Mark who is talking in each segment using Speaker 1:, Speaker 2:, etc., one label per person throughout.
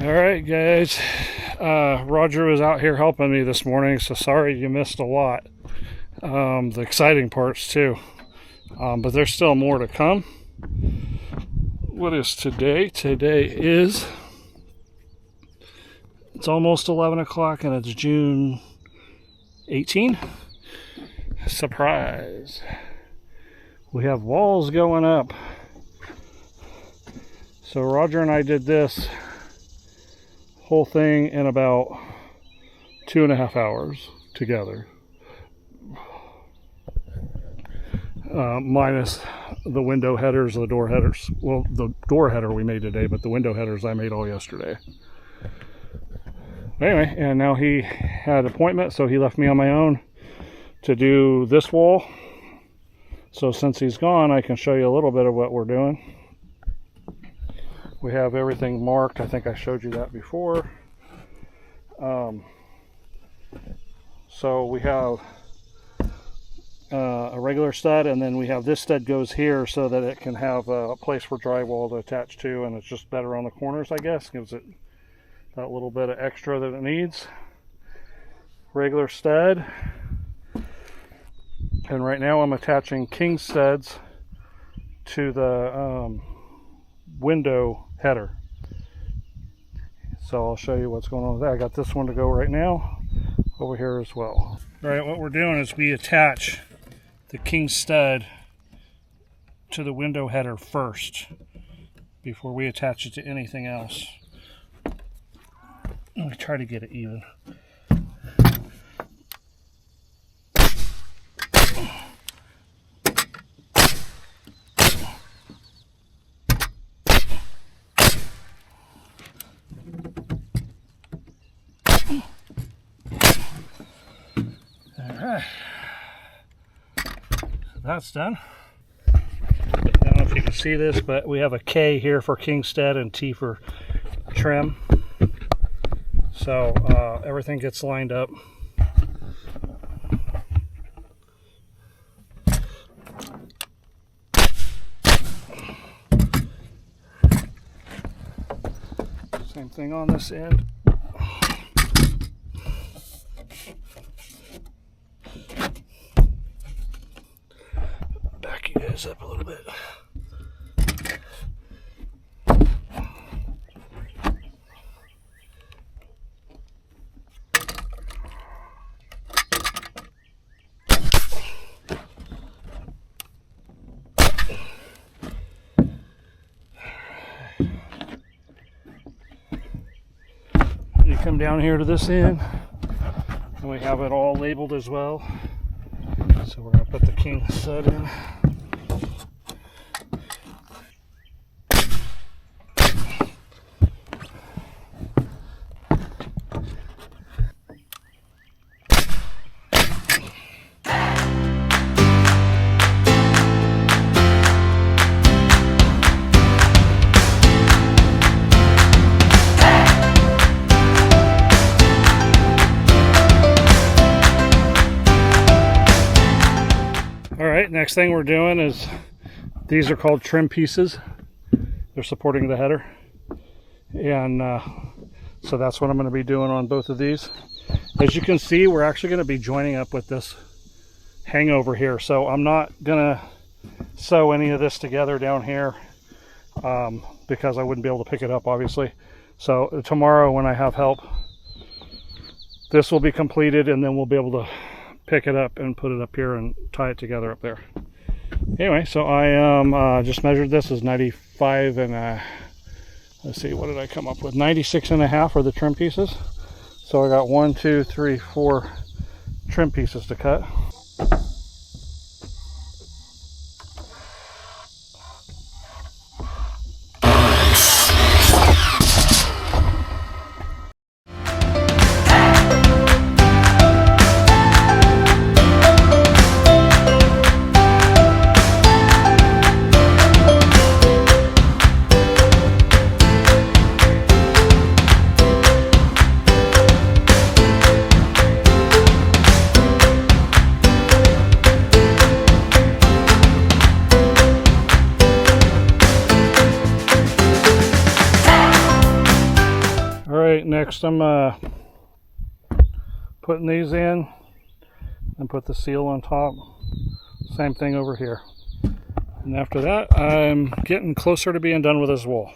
Speaker 1: All right, guys. Roger was out here helping me this morning, so sorry you missed a lot. The exciting parts too. But there's still more to come. What is today? Today is, it's almost 11 o'clock and it's June 18. Surprise. We have walls going up. So Roger and I did this whole thing in about 2.5 hours together. Minus the window headers, the door headers. Well, the door header we made today, but the window headers I made all yesterday. Anyway, and now he had an appointment, so he left me on my own to do this wall. So since he's gone, I can show you a little bit of what we're doing. We have everything marked. I think I showed you that before. So we have a regular stud, and then we have this stud goes here so that it can have a place for drywall to attach to, and it's just better on the corners, I guess. Gives it that little bit of extra that it needs. Regular stud. And right now I'm attaching king studs to the window header. So I'll show you what's going on with that. I got this one to go right now over here as well. All right, what we're doing is we attach the king stud to the window header first before we attach it to anything else. Let me try to get it even. Alright, so that's done. I don't know if you can see this, but we have a K here for king stud and T for trim. So everything gets lined up. Same thing on this end. Back you guys up a little bit. You come down here to this end, and we have it all labeled as well. So we're going to put the king stud in. Alright, next thing we're doing is, these are called trim pieces. They're supporting the header. And so that's what I'm going to be doing on both of these. As you can see, we're actually going to be joining up with this hangover here. So I'm not going to sew any of this together down here because I wouldn't be able to pick it up, obviously. So tomorrow when I have help, this will be completed, and then we'll be able to pick it up and put it up here and tie it together up there. Anyway, so I am just measured this as 95 and let's see, what did I come up with? 96.5 are the trim pieces. So I got 1, 2, 3, 4 trim pieces to cut. right, next I'm putting these in and put the seal on top. Same thing over here. And after that, I'm getting closer to being done with this wall.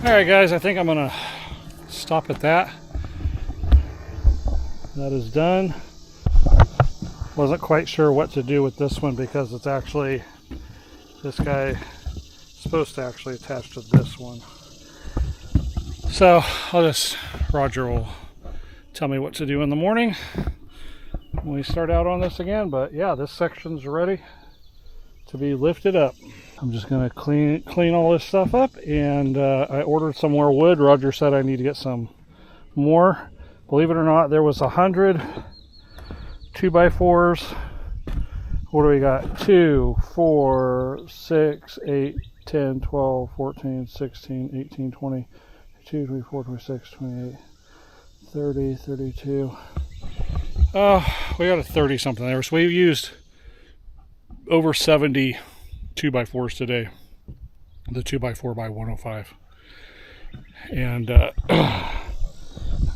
Speaker 1: Alright guys, I think I'm gonna stop at that. That is done. Wasn't quite sure what to do with this one because it's actually, this guy is supposed to actually attach to this one. So Roger will tell me what to do in the morning when we start out on this again. But yeah, this section's ready to be lifted up. I'm just going to clean all this stuff up, and I ordered some more wood. Roger said I need to get some more. Believe it or not, there was 100 2x4s. What do we got? 2, 4, 6, 8, 10, 12, 14, 16, 18, 20, 22, 24, 26, 28, 30, 32. We got a 30 something there. So we've used over 70 2x4s today, the 2x4 by 105, and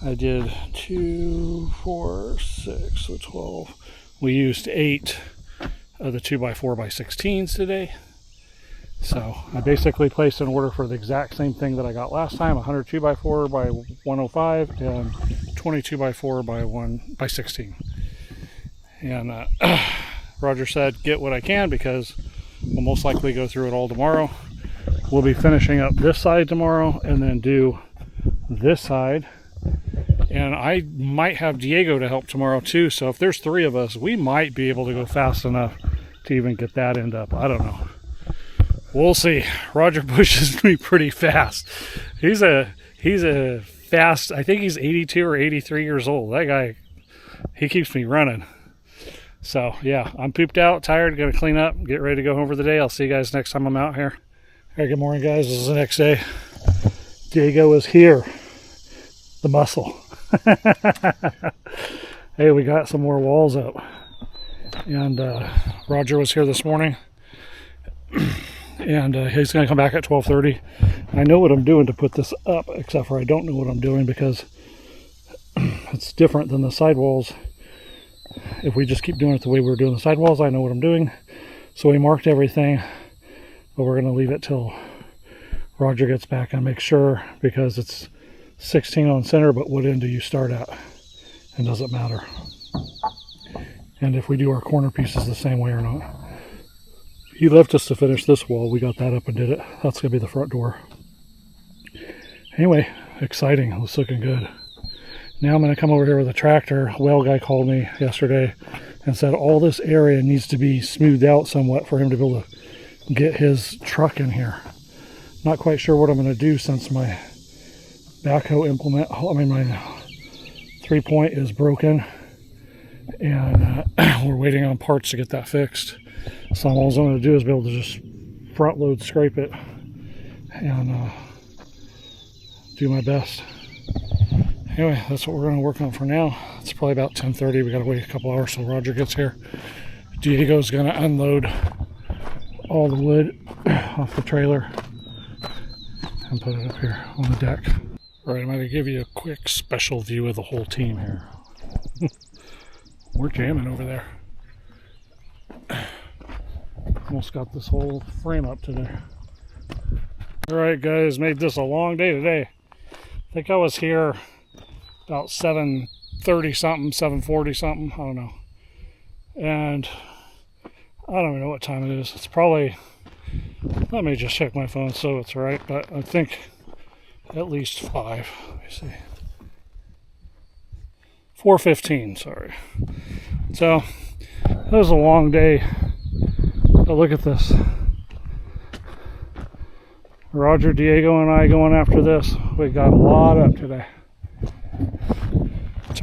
Speaker 1: I did 2, 4, 6, so 12. We used 8 of the 2x4 by 16s today. So I basically placed an order for the exact same thing that I got last time: 100 2x4 by 105 and 22 by 4 by 16. And Roger said get what I can because we'll most likely go through it all tomorrow. We'll be finishing up this side tomorrow and then do this side. And I might have Diego to help tomorrow too. So if there's 3 of us, we might be able to go fast enough to even get that end up. I don't know. We'll see. Roger pushes me pretty fast. He's a fast, I think he's 82 or 83 years old. That guy, he keeps me running. So yeah, I'm pooped out, tired, gonna clean up, get ready to go home for the day. I'll see you guys next time I'm out here. All right, good morning guys, this is the next day. Diego is here, the muscle. Hey, we got some more walls up. And Roger was here this morning. And he's gonna come back at 12:30. I know what I'm doing to put this up, except for I don't know what I'm doing because it's different than the sidewalls. If we just keep doing it the way we were doing the sidewalls, I know what I'm doing. So we marked everything, but we're going to leave it till Roger gets back and make sure, because it's 16 on center, but what end do you start at? It doesn't matter. And if we do our corner pieces the same way or not. He left us to finish this wall. We got that up and did it. That's going to be the front door. Anyway, exciting. It's looking good. Now I'm going to come over here with a tractor. Well, guy called me yesterday and said all this area needs to be smoothed out somewhat for him to be able to get his truck in here. Not quite sure what I'm going to do since my backhoe implement, my 3-point is broken, and we're waiting on parts to get that fixed. So all I'm going to do is be able to just front load scrape it and do my best. Anyway, that's what we're going to work on for now. It's probably about 10:30. We got to wait a couple hours till Roger gets here. Diego's going to unload all the wood off the trailer and put it up here on the deck. All right, I'm going to give you a quick special view of the whole team here. We're jamming over there. Almost got this whole frame up today. All right, guys, made this a long day today. I think I was here about 7:30 something, 7:40 something, I don't know. And I don't even know what time it is. It's probably, let me just check my phone so it's right, but I think at least 5. Let me see. 4:15, sorry. So, that was a long day. But look at this. Roger, Diego, and I going after this. We got a lot up today.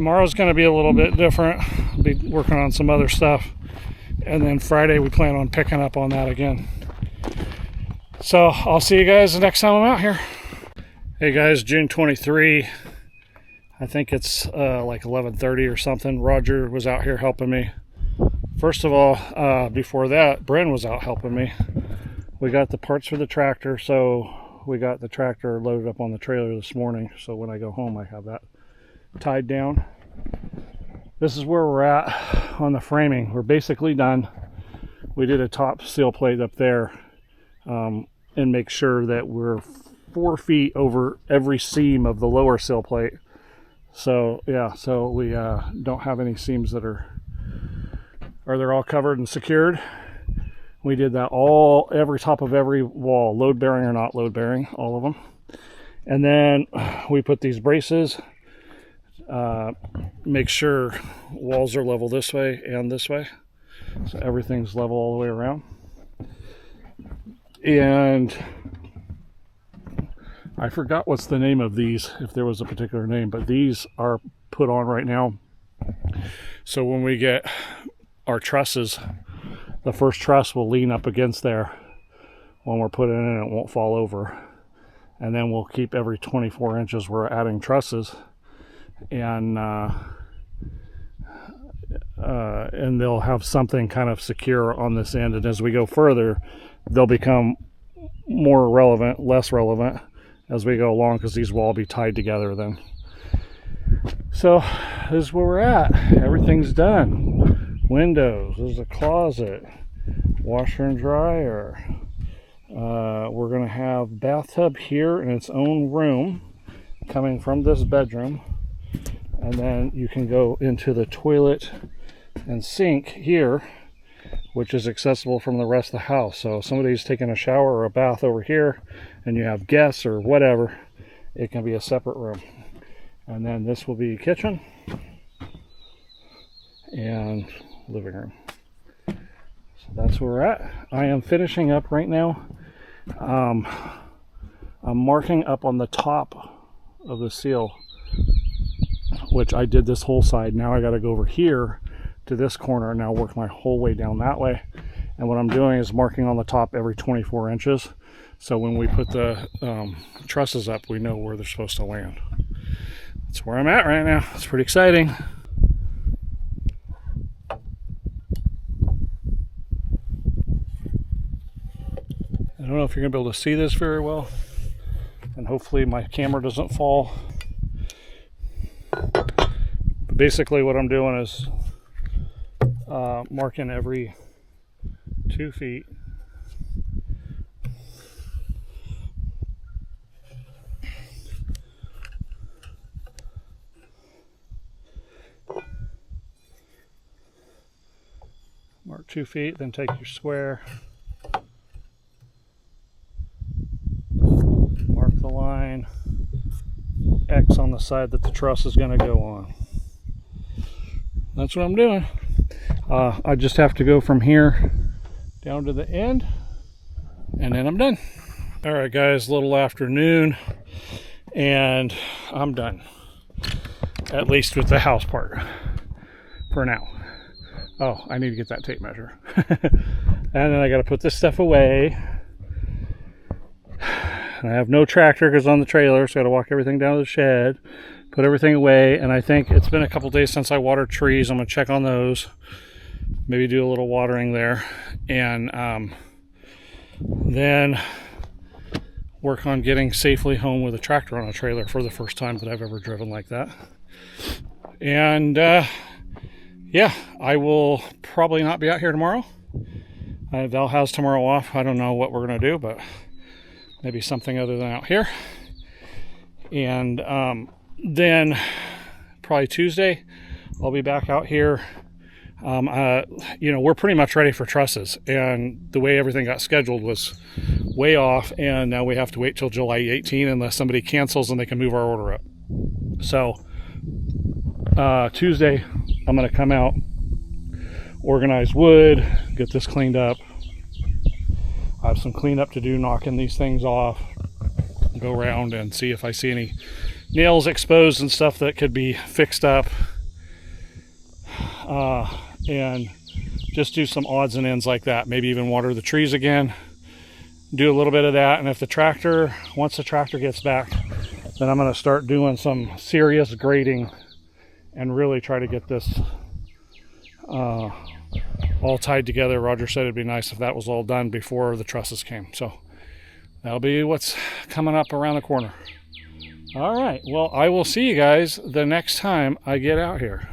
Speaker 1: Tomorrow's going to be a little bit different. I'll be working on some other stuff. And then Friday we plan on picking up on that again. So I'll see you guys the next time I'm out here. Hey guys, June 23. I think it's like 11:30 or something. Roger was out here helping me. First of all, before that, Bren was out helping me. We got the parts for the tractor, so we got the tractor loaded up on the trailer this morning. So when I go home, I have that tied down. This is where we're at on the framing. We're basically done. We did a top seal plate up there and make sure that we're 4 feet over every seam of the lower sill plate. So yeah, so we don't have any seams that are they're all covered and secured. We did that every top of every wall, load bearing or not load bearing, all of them. And then we put these braces, make sure walls are level this way and this way. So everything's level all the way around. And I forgot what's the name of these, if there was a particular name, but these are put on right now. So when we get our trusses, the first truss will lean up against there when we're putting it in, it won't fall over. And then we'll keep every 24 inches we're adding trusses, and they'll have something kind of secure on this end. And as we go further, they'll become more relevant, less relevant as we go along, because these will all be tied together then. So this is where we're at. Everything's done. Windows, there's a closet, washer and dryer. We're gonna have bathtub here in its own room coming from this bedroom, and then you can go into the toilet and sink here, which is accessible from the rest of the house. So if somebody's taking a shower or a bath over here and you have guests or whatever, it can be a separate room. And then this will be kitchen and living room. So that's where we're at. I am finishing up right now. I'm marking up on the top of the seal, which I did this whole side. Now I got to go over here to this corner and now work my whole way down that way. And what I'm doing is marking on the top every 24 inches. So when we put the trusses up, we know where they're supposed to land. That's where I'm at right now. It's pretty exciting. I don't know if you're going to be able to see this very well, and hopefully my camera doesn't fall. But basically what I'm doing is marking every 2 feet. Mark 2 feet, then take your square. Mark the line. X on the side that the truss is going to go on. That's what I'm doing. I just have to go from here down to the end, and then I'm done. All right, guys, little afternoon, and I'm done. At least with the house part for now. Oh, I need to get that tape measure. And then I got to put this stuff away. And I have no tractor because on the trailer, so I got to walk everything down to the shed, put everything away. And I think it's been a couple days since I watered trees. I'm going to check on those, maybe do a little watering there, and then work on getting safely home with a tractor on a trailer for the first time that I've ever driven like that. And yeah, I will probably not be out here tomorrow. Val has tomorrow off. I don't know what we're going to do, but maybe something other than out here. And then probably Tuesday, I'll be back out here. You know, we're pretty much ready for trusses, and the way everything got scheduled was way off, and now we have to wait till July 18 unless somebody cancels and they can move our order up. So Tuesday, I'm going to come out, organize wood, get this cleaned up. I have some cleanup to do, knocking these things off, go around and see if I see any nails exposed and stuff that could be fixed up. and just do some odds and ends like that. Maybe even water the trees again. Do a little bit of that, and if once the tractor gets back, then I'm going to start doing some serious grading and really try to get this all tied together. Roger said it'd be nice if that was all done before the trusses came. So that'll be what's coming up around the corner. All right, well, I will see you guys the next time I get out here.